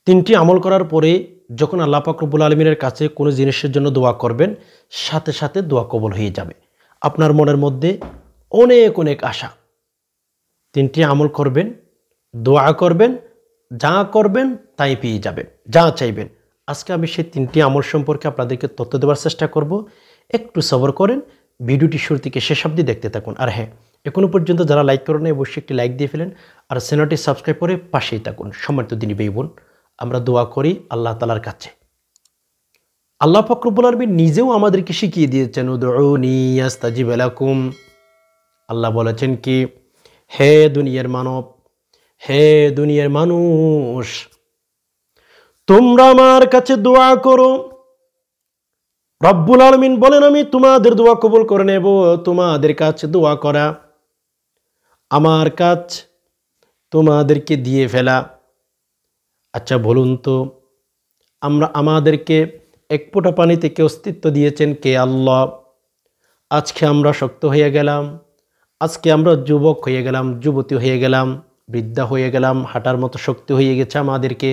তিনটি আমল করার পরে যখন আল্লাহ পাক রব্বুল আলামিনের কাছে কোনো জিনিসের জন্য দোয়া করবেন, সাথে সাথে দোয়া কবুল হয়ে যাবে। আপনার মনের মধ্যে অনেক অনেক আশা। তিনটি আমল করবেন, দোয়া করবেন, যা করবেন তাই পেয়ে যাবেন, যা চাইবেন। আজকে আমি সেই তিনটি আমল সম্পর্কে আপনাদেরকে তথ্য দেওয়ার চেষ্টা করব। একটু সবর করেন, ভিডিওটি শুরু থেকে শেষ অবধি দেখতে থাকুন। আর হ্যাঁ, এখনো পর্যন্ত যারা লাইক করেন নাই অবশ্যই একটি লাইক দিয়ে ফেলেন, আর চ্যানেলটি সাবস্ক্রাইব করে পাশেই থাকুন। সম্মানিত দিনী ভাই বোন, আমরা দোয়া করি আল্লাহ তাআলার কাছে। আল্লাহ পাক রব্বুল আলামিন নিজেও আমাদেরকে শিখিয়ে দিয়েছেন, উদউনি আস্তাজিব লাকুম। আল্লাহ বলেছেন কি, হে দুনিয়ার মানব, হে দুনিয়ার মানুষ, তোমরা আমার কাছে দোয়া করো। রব্বুল আলামিন বলেন, আমি তোমাদের দোয়া কবুল করে নেব। তোমাদের কাছে দোয়া করা আমার কাজ, তোমাদেরকে দিয়ে ফেলা। আচ্ছা বলুন তো, আমাদেরকে এক ফোঁটা পানি থেকে অস্তিত্ব দিয়েছেন কে? আল্লাহ। আজকে আমরা শক্ত হয়ে গেলাম, আজকে আমরা যুবক হয়ে গেলাম, যুবতী হয়ে গেলাম, বৃদ্ধা হয়ে গেলাম, হাঁটার মতো শক্তি হয়ে গেছে, আমাদেরকে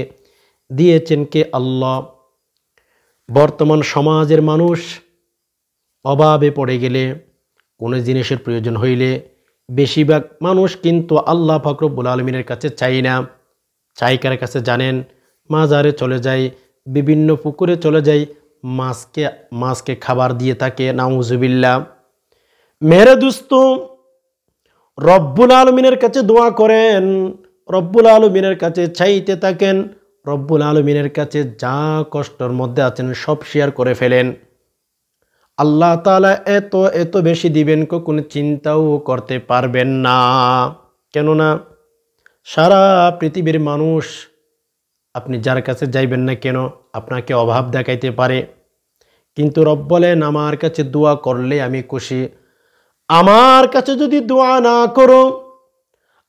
দিয়েছেন কে? আল্লাহ। বর্তমান সমাজের মানুষ অভাবে পড়ে গেলে, কোনো জিনিসের প্রয়োজন হইলে বেশিরভাগ মানুষ কিন্তু আল্লাহ পাক রব্বুল আলামিনের কাছে চাই না। চাই কার কাছে জানেন? মাজারে চলে যায়, বিভিন্ন পুকুরে চলে যায়, মাছকে খাবার দিয়ে থাকে, নাউজুবিল্লাহ। মেরে দোস্ত, রব্বুল আলামিনের কাছে দোয়া করেন, রব্বুল আলামিনের কাছে চাইতে থাকেন। রব্বুল আলামিনের কাছে যা কষ্টের মধ্যে আছেন সব শেয়ার করে ফেলেন। আল্লাহ তাআলা এত এত বেশি দিবেন কোনো চিন্তাও করতে পারবেন না। কেননা সারা পৃথিবীর মানুষ, আপনি যার কাছে যাইবেন না কেন, আপনাকে অভাব দেখাইতে পারে, কিন্তু রব বলেন, আমার কাছে দোয়া করলে আমি খুশি। আমার কাছে যদি দোয়া না করো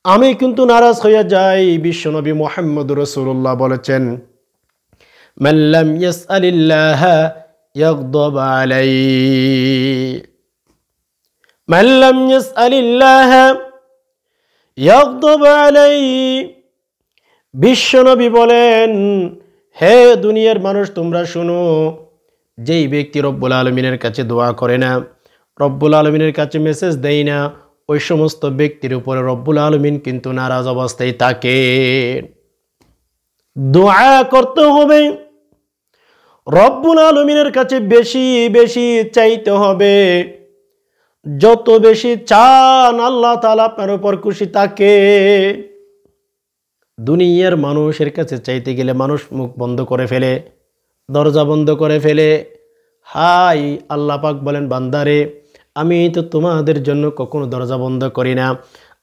আমি কিন্তু নারাজ হয়ে যাই। বিশ্বনবী মুহাম্মদুর রাসূলুল্লাহ বলেছেন, মান লাম ইয়াসআলিল্লাহ ইয়াগদাব আলাইহি, মান লাম ইয়াসআলিল্লাহ ইয়াগদাব আলাইহি। বিশ্বনবী বলেন, হে দুনিয়ার মানুষ তোমরা শোনো, যেই ব্যক্তি রব্বুল আলামিনের কাছে দোয়া করে না, রব্বুল আলামিনের কাছে মেসেজ দেয় না, ওই সমস্ত ব্যক্তির উপরে রব্বুল আলামিন কিন্তু নারাজ অবস্থায় থাকে। দোয়া করতে হবে, রব্বুল আলামিনের কাছে বেশি বেশি চাইতে হবে। যত বেশি চান আল্লাহ তাআলা আপনার উপর খুশি থাকে। দুনিয়ার মানুষের কাছে চাইতে গেলে মানুষ মুখ বন্ধ করে ফেলে, দরজা বন্ধ করে ফেলে। হাই আল্লাহ পাক বলেন, বান্দারে আমি তো তোমাদের জন্য কখনো দরজা বন্ধ করি না,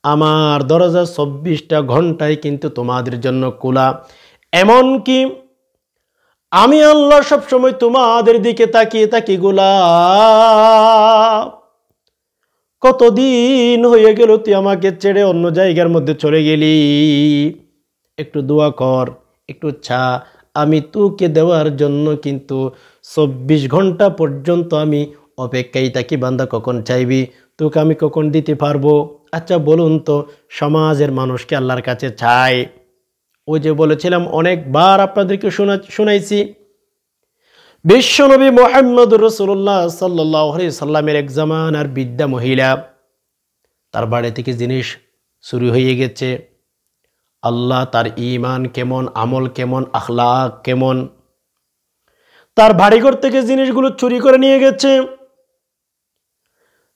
আমার দরজা 24টা ঘন্টায় কিন্তু তোমাদের জন্য খোলা। এমনকি আমি আল্লাহ সবসময় তোমাদের দিকে তাকিয়ে থাকি। গোলাপ, কতদিন হয়ে গেল তুই আমাকে ছেড়ে অন্য জায়গার মধ্যে চলে গেলি, একটু দোয়া কর, একটু চা, আমি তোকে দেওয়ার জন্য কিন্তু 24 ঘন্টা পর্যন্ত আমি অপেক্ষায় থাকি। বান্দা কখন চাইবি, তোকে আমি কখন দিতে পারবো। আচ্ছা বলুন তো, সমাজের মানুষকে আল্লাহর কাছে চায়। ওই যে বলেছিলাম, অনেকবার আপনাদেরকে শোনাইছি, বিশ্বনবী মুহাম্মদুর রাসূলুল্লাহ সাল্লাল্লাহু আলাইহি সাল্লামের এক জামানার বৃদ্ধা মহিলা, তার বাড়ি থেকে জিনিস চুরি হয়ে গেছে। আল্লাহ, তার ঈমান কেমন, আমল কেমন, আখলাক কেমন, তার বাড়িঘর থেকে জিনিসগুলো চুরি করে নিয়ে গেছে।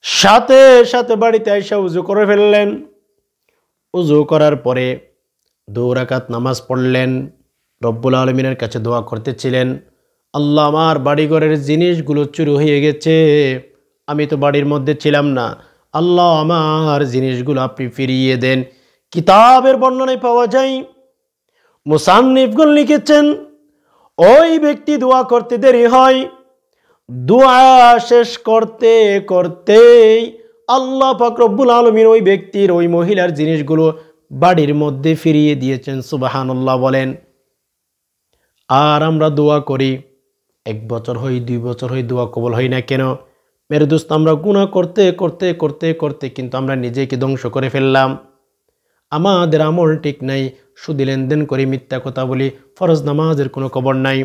সাথে সাথে বাড়িতে আইসা উযু করে ফেললেন। উযু করার পরে 2 রাকাত নামাজ পড়লেন, রব্বুল আলামিনের কাছে দোয়া করতেছিলেন, আল্লাহ আমার বাড়িঘরের জিনিসগুলো চুরি হয়ে গেছে, আমি তো বাড়ির মধ্যে ছিলাম না, আল্লাহ আমার জিনিসগুলো আপনি ফিরিয়ে দেন। কিতাবের বর্ণনায় পাওয়া যায়, মুসান্নিফগণ লিখেছেন, ওই ব্যক্তি দোয়া করতে দেরি হয়, দোয়া শেষ করতে করতেই আল্লাহ পাক রব্বুল আলামিন ওই ব্যক্তির, ওই মহিলার জিনিসগুলো বাড়ির মধ্যে ফিরিয়ে দিয়েছেন। সুবহানাল্লাহ বলেন। আর আমরা দোয়া করি, 1 বছর হয়, 2 বছর হয়, দোয়া কবুল হয় না কেন? মেরে দোস্ত, আমরা গুনাহ করতে করতে করতে করতে কিন্তু আমরা নিজেকে ধ্বংস করে ফেললাম। আমাদের আমল ঠিক নাই, সুদী লেনদেন করি, মিথ্যা কথা বলি, ফরজ নামাজের কোনো খবর নাই।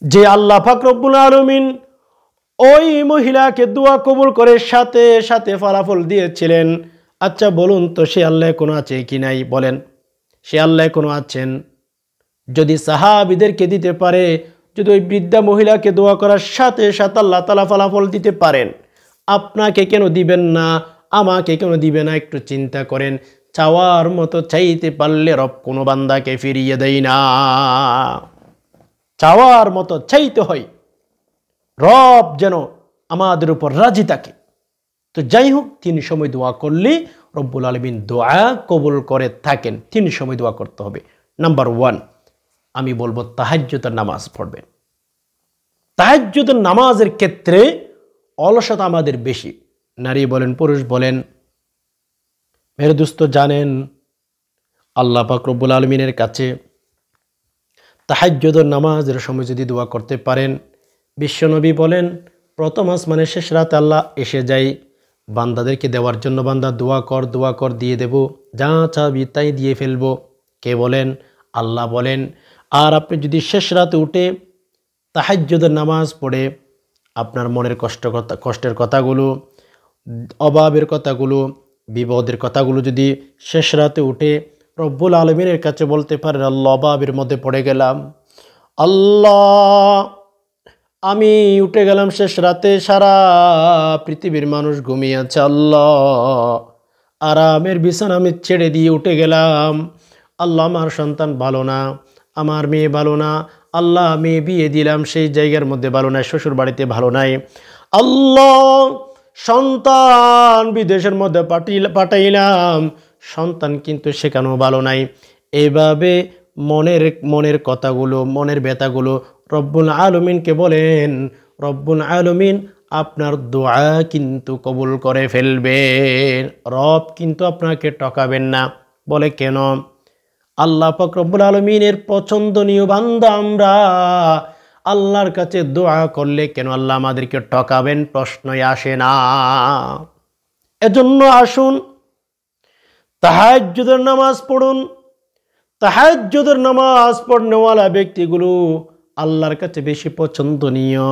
যে আল্লাহ পাক রব্বুল আলামিন ওই মহিলাকে দোয়া কবুল করে সাথে সাথে ফলাফল দিয়েছিলেন, আচ্ছা বলুন তো সে আল্লাহ কোনো আছে কি নাই? বলেন, সে আল্লাহ কোনো আছেন? যদি সাহাবীদেরকে দিতে পারে, যদি ওই বৃদ্ধা মহিলাকে দোয়া করার সাথে সাথে আল্লাহ তাআলা ফলাফল দিতে পারেন, আপনাকে কেন দিবেন না? আমাকে কেন দিবে না? একটু চিন্তা করেন। চাওয়ার মতো চাইতে পারলে রব কোনো বান্দাকে ফিরিয়ে দেয় না। চাওয়ার মতো চাইতে হয়, রব যেন আমাদের উপর রাজি থাকে। তো যাই হোক, 3 সময় দোয়া করলে রব্বুল আলামিন দোয়া কবুল করে থাকেন। 3 সময় দোয়া করতে হবে। নাম্বার 1, আমি বলবো তাহাজ্জুদের নামাজ পড়বেন। তাহাজ্জুদের নামাজের ক্ষেত্রে অলসতা আমাদের বেশি, নারী বলেন পুরুষ বলেন। মেরে দোস্ত জানেন, আল্লাহ পাক রব্বুল আলামিনের কাছে তাহাজ্জুদের নামাজের সময় যদি দোয়া করতে পারেন, বিশ্বনবী বলেন প্রথম আসমানের শেষ রাতে আল্লাহ এসে যায় বান্দাদেরকে দেওয়ার জন্য। বান্দা দোয়া কর দিয়ে দেব, যা চাবি তাই দিয়ে ফেলবো। কে বলেন? আল্লাহ বলেন। আর আপনি যদি শেষ রাতে উঠে তাহাজ্জুদের নামাজ পড়ে আপনার মনের কষ্টের কথাগুলো, অভাবের কথাগুলো, বিপদের কথাগুলো যদি শেষ রাতে উঠে রব্বুল আলামিনের কাছে বলতে পারেন, আল্লাহ অভাবের মধ্যে পড়ে গেলাম, আল্লাহ আমি উঠে গেলাম শেষ রাতে, সারা পৃথিবীর মানুষ ঘুমিয়ে আছে, আল্লাহ আরামের বিছানা আমি ছেড়ে দিয়ে উঠে গেলাম, আল্লাহ আমার সন্তান ভালো না, আমার মেয়ে ভালো না, আল্লাহ আমি বিয়ে দিলাম সেই জায়গার মধ্যে ভালো নাই, শ্বশুর বাড়িতে ভালো নাই, আল্লাহ সন্তান বিদেশের মধ্যে পাঠাইলাম, সন্তান কিন্তু সেখানেও ভালো নাই। এইভাবে মনের কথাগুলো, মনের ব্যথাগুলো রব্বুল আলামিনকে বলেন, রব্বুল আলামিন আপনার দোয়া কিন্তু কবুল করে ফেলবেন। রব কিন্তু আপনাকে ঠকাবেন না। বলে কেন? আল্লাহ পাক রব্বুল আলামিনের পছন্দনীয় বান্দা আমরা, আল্লাহর কাছে দোয়া করলে কেন আল্লাহ আমাদেরকে ঠকাবেন? প্রশ্নই আসে না। এজন্য আসুন তাহাজ্জুদের নামাজ পড়ুন। তাহাজ্জুদের নামাজ পড়নেওয়ালা ব্যক্তিগুলো আল্লাহর কাছে বেশি পছন্দনীয়।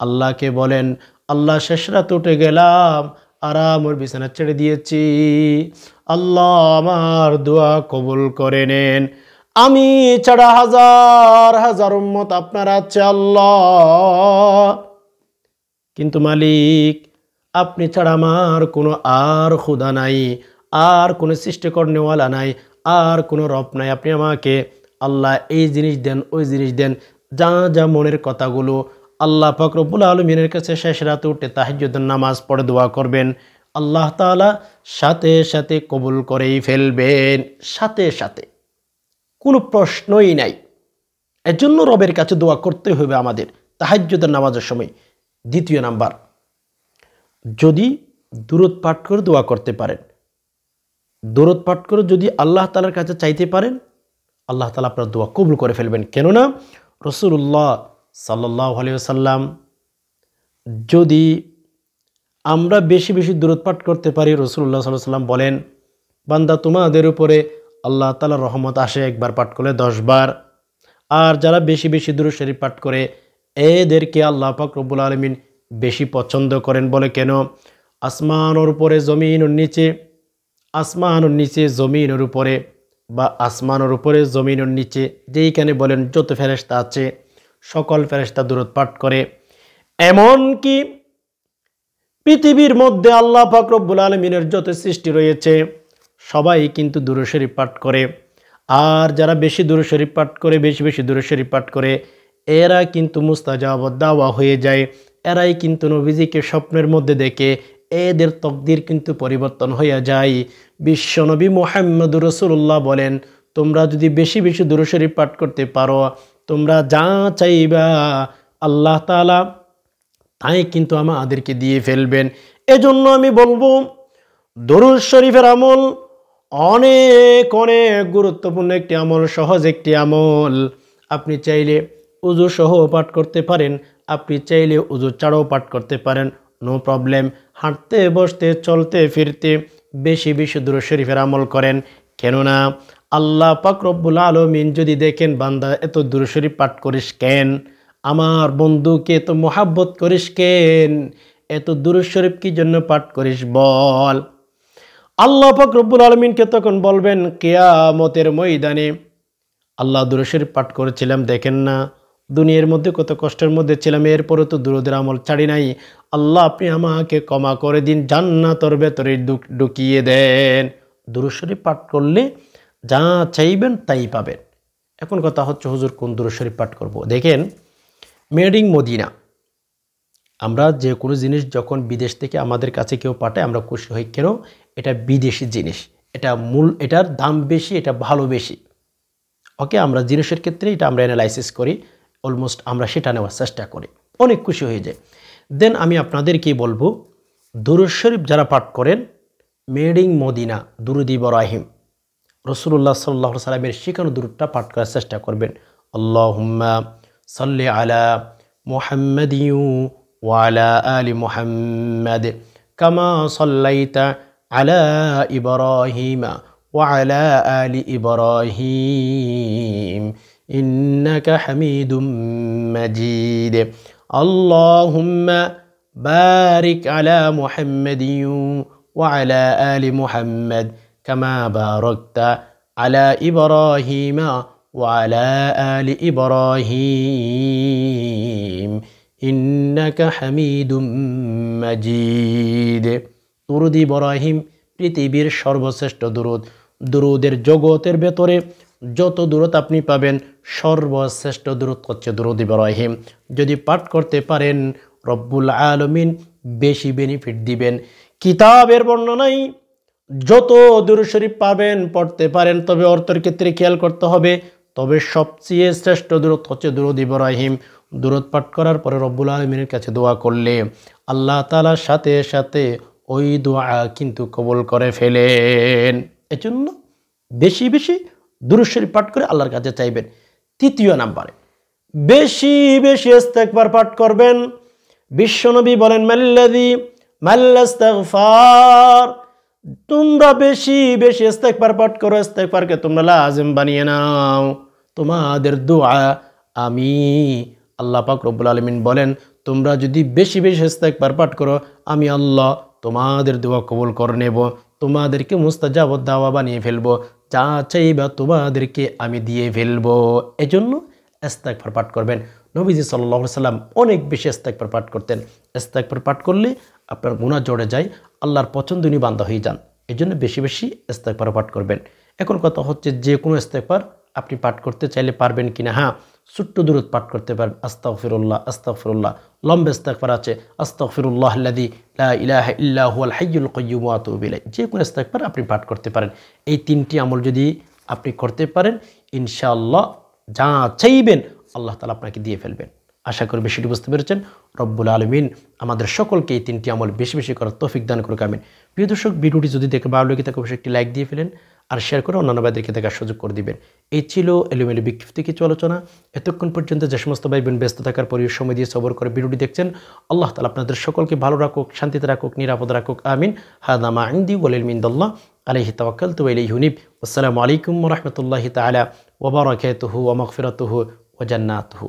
আল্লাহকে বলেন, আল্লাহ শেষ রাতে উঠে গেলাম, আরামের বিছানা ছেড়ে দিয়েছি, আল্লাহ আমার দোয়া কবুল করে নেন। আমি ছাড়া হাজার হাজার উম্মত আপনার আছে আল্লাহ, কিন্তু মালিক আপনি ছাড়া আমার কোনো আর খুদা নাই, আর কোনো সৃষ্টি করনেওয়ালা নাই, আর কোনো রব নাই। আপনি আমাকে আল্লাহ এই জিনিস দেন, ওই জিনিস দেন, যা যা মনের কথাগুলো আল্লাহ পাক রব্বুল আলামিনের কাছে শেষ রাতে উঠে তাহাজ্জুদের নামাজ পড়ে দোয়া করবেন, আল্লাহ তাআলা সাথে সাথে কবুল করেই ফেলবেন, সাথে সাথে, কোনো প্রশ্নই নাই। এজন্য রবের কাছে দোয়া করতে হবে আমাদের তাহাজ্জুদের নামাজের সময়। দ্বিতীয় নাম্বার, যদি দুরূদ পাঠ করে দোয়া করতে পারেন, দুরূদ পাঠ করে যদি আল্লাহ তাআলার কাছে চাইতে পারেন, আল্লাহ তাআলা আপনার দোয়া কবুল করে ফেলবেন। কেননা রাসূলুল্লাহ সাল্লাল্লাহু আলাইহি ওয়াসাল্লাম, যদি আমরা বেশি বেশি দুরূদ পাঠ করতে পারি, রাসূলুল্লাহ সাল্লাল্লাহু আলাইহি ওয়াসাল্লাম বলেন, বান্দা তোমাদের উপরে আল্লাহ তাআলার রহমত আসে একবার পাঠ করলে 10 বার। আর যারা বেশি বেশি দুরূদ শরীফ পাঠ করে এদেরকে আল্লাহ পাক রব্বুল আলামিন বেশি পছন্দ করেন। বলে কেন? আসমানের উপরে জমিনের নিচে, আসমানের নিচে জমিনের উপরে, বা আসমানের উপরে জমিনের নিচে, যেইখানে বলেন যত ফেরেশতা আছে সকল ফেরেশতা দুরূদ পাঠ করে। এমন কি পৃথিবীর মধ্যে আল্লাহ পাক রব্বুল আলামিনের যত সৃষ্টি রয়েছে সবাই কিন্তু দুরূদ শরীফ পাঠ করে। আর যারা বেশি দুরূদ শরীফ পাঠ করে, বেশি বেশি দুরূদ শরীফ পাঠ করে, এরা কিন্তু মুস্তাজাবুদ দাওয়া হয়ে যায়। এরাই কিন্তু নবীজিকে স্বপ্নের মধ্যে দেখে এদের তকদির কিন্তু পরিবর্তন হয়ে যায়। বিশ্বনবী মুহাম্মদুর রাসূলুল্লাহ বলেন, তোমরা যদি বেশি বেশি দুরূদ শরীফ পাঠ করতে পারো, তোমরা যা চাইবা আল্লাহ তাআলা তাই কিন্তু আমাদেরকে দিয়ে ফেলবেন। এজন্য আমি বলবো দরুদ শরীফের আমল অনেক অনেক গুরুত্বপূর্ণ একটি আমল, সহজ একটি আমল। আপনি চাইলে উযু সহ পাঠ করতে পারেন, আপনি চাইলে উযু ছাড়াও পাঠ করতে পারেন, নো প্রবলেম। হাঁটতে বসতে চলতে ফিরতে বেশি বেশি দরুদ শরীফের আমল করেন। কেননা আল্লাহ পাক রব্বুল আলামিন যদি দেখেন বান্দা এত দুরূদ শরীফ পাঠ করিস কেন, আমার বন্ধুকে এত মোহাব্বত করিস কেন, এত দুরূদ শরীফ কি জন্য পাঠ করিস বল। আল্লাহ পাক রব্বুল আলামিনকে তখন বলবেন কিয়ামতের ময়দানে, আল্লাহ দুরূদ শরীফ পাঠ করেছিলাম দেখেন না, দুনিয়ার মধ্যে কত কষ্টের মধ্যে ছিলাম, এরপরে তো দুরূদের আমল ছাড়ি নাই, আল্লাহ আপনি আমাকে ক্ষমা করে দিন, জান্নাতের ভেতরে ঢুকিয়ে দেন। দুরূদ শরীফ পাঠ করলে যা চাইবেন তাই পাবেন। এখন কথা হচ্ছে হুজুর কোন দুরূদ শরীফ পাঠ করব। দেখেন, মেড ইন মদিনা, আমরা যে কোনো জিনিস যখন বিদেশ থেকে আমাদের কাছে কেউ পাঠায় আমরা খুশি হই, কেন? এটা বিদেশি জিনিস, এটার দাম বেশি, এটা ভালো বেশি। ওকে, আমরা জিনিসের ক্ষেত্রে এটা আমরা অ্যানালাইসিস করি, অলমোস্ট আমরা সেটা নেওয়ার চেষ্টা করি, অনেক খুশি হয়ে যায়। দেন আমি আপনাদেরকে বলবো, দুরূদ শরীফ যারা পাঠ করেন, মেড ইন মদিনা, দুরূদ ইব্রাহিম, রাসূলুল্লাহ সাল্লাল্লাহু আলাইহি সাল্লামের শেখানো দুরূদটা পাঠ করার চেষ্টা করবেন। আল্লাহুম্মা সাল্লি আলা মুহাম্মাদিন ওয়া আলা আলি মুহাম্মাদ কামা সাল্লাইতা আলা ইব্রাহিমা ওয়া আলা আলি ইব্রাহিম ইন্নাকা হামিদুম মাজিদ। আল্লাহুম্মা বারিক আলা মুহাম্মাদিন ওয়া আলা আলি মুহাম্মাদ কামা বারাকতা আলা ইব্রাহিমা ওয়া আলা আলি ইব্রাহিম ইন্নাকা হামিদুম মাজিদ। দুরূদ ইব্রাহিম পৃথিবীর সর্বশ্রেষ্ঠ দুরূদ। দুরূদের জগতের ভেতরে যত দুরূদ আপনি পাবেন, সর্বশ্রেষ্ঠ দুরূদ হচ্ছে দুরূদ ইব্রাহিম। যদি পাঠ করতে পারেন, রব্বুল আলামিন বেশি বেনিফিট দিবেন। কিতাবের বর্ণনায় যত দুরূদ শরীফ পাবেন, পড়তে পারেন, তবে অর্থের ক্ষেত্রে খেয়াল করতে হবে। তবে সবচেয়ে শ্রেষ্ঠ দুরূদ হচ্ছে দুরূদ ইব্রাহিম। দুরূদ পাঠ করার পরে রব্বুল আলামিনের কাছে দোয়া করলে আল্লাহ তাআলার সাথে সাথে ওই দোয়া কিন্তু কবুল করে ফেলেন। এজন্য বেশি বেশি দুরূদ শরীফ পাঠ করে আল্লাহর কাছে চাইবেন। তৃতীয় নাম্বারে বেশি বেশি ইস্তেগফার পাঠ করবেন। বিশ্বনবী বলেন মাল্লাস্তাগফার, তোমরা বেশি বেশি ইস্তেগফার পাঠ করো, ইস্তেগফারকে তোমরা লাজিম বানিয়ে নাও। তোমাদের দোয়া আমি, আল্লাহ পাক রব্বুল আলামিন বলেন, তোমরা যদি বেশি বেশি ইস্তেগফার পাঠ করো, আমি আল্লাহ তোমাদের দোয়া কবুল করে নেব, তোমাদেরকে মুস্তাজাব দাওয়া বানিয়ে ফেলবো, যা চাইবা তোমাদেরকে আমি দিয়ে ফেলবো। এজন্য ইস্তেগফার পাঠ করবেন। নবীজি সাল্লাল্লাহু আলাইহি সাল্লাম অনেক বেশি ইস্তেগফার পাঠ করতেন। ইস্তেগফার পাঠ করলে আপনার গুনাহ জড়ে যায়, আল্লাহর পছন্দনীয় বান্দা হয়ে যান। এজন্য বেশি বেশি ইস্তেগফার পাঠ করবেন। এখন কথা হচ্ছে, যে কোনো ইস্তেগফার আপনি পাঠ করতে চাইলে পারবেন কিনা? হ্যাঁ, ছোট্ট দুরূদ পাঠ করতে পারেন। আস্তাগফিরুল্লাহ আস্তাগফিরুল্লাহ। লম্বা ইস্তেগফার আছে, আস্তাগফিরুল্লাহাল্লাযী লা ইলাহা ইল্লা হুয়াল হাইয়ুল কাইয়্যুম ওয়া আতুবু ইলাইহি। যে কোনো ইস্তেগফার আপনি পাঠ করতে পারেন। এই তিনটি আমল যদি আপনি করতে পারেন, ইনশাআল্লাহ যা চাইবেন আল্লাহ তাআলা আপনাকে দিয়ে ফেলবেন। আশা করি বিষয়টি বুঝতে পেরেছেন। রব্বুল আলামিন আমাদের সকলকে এই তিনটি আমল বেশি বেশি করার তৌফিক দান করুক, আমিন। প্রিয় দর্শক, ভিডিওটি যদি দেখে ভালো লেগে থাকে অবশ্যই একটি লাইক দিয়ে ফেলেন, আর শেয়ার করে অন্যান্য ভাইদেরকে দেখার সুযোগ করে দিবেন। এই ছিল এলোমেলো বিক্ষিপ্ত কিছু আলোচনা। এতক্ষণ পর্যন্ত যে সমস্ত ভাই বোন ব্যস্ত থাকার পরেও সময় দিয়ে সবর করে ভিডিওটি দেখছেন, আল্লাহ তাআলা আপনাদের সকলকে ভালো রাখুক, শান্তিতে রাখুক, নিরাপদ রাখুক, আমিন। হাদা মা ইনদি ওয়াল ইলমু ইনদাল্লাহ আলাইহি তাওয়াক্কালতু ওয়া ইলাইহি উনীব। আসসালামু আলাইকুম ওয়া রাহমাতুল্লাহি তাআলা ওয়া বারাকাতুহু ওয়া মাগফিরাতুহু ওয়া জান্নাতুহু।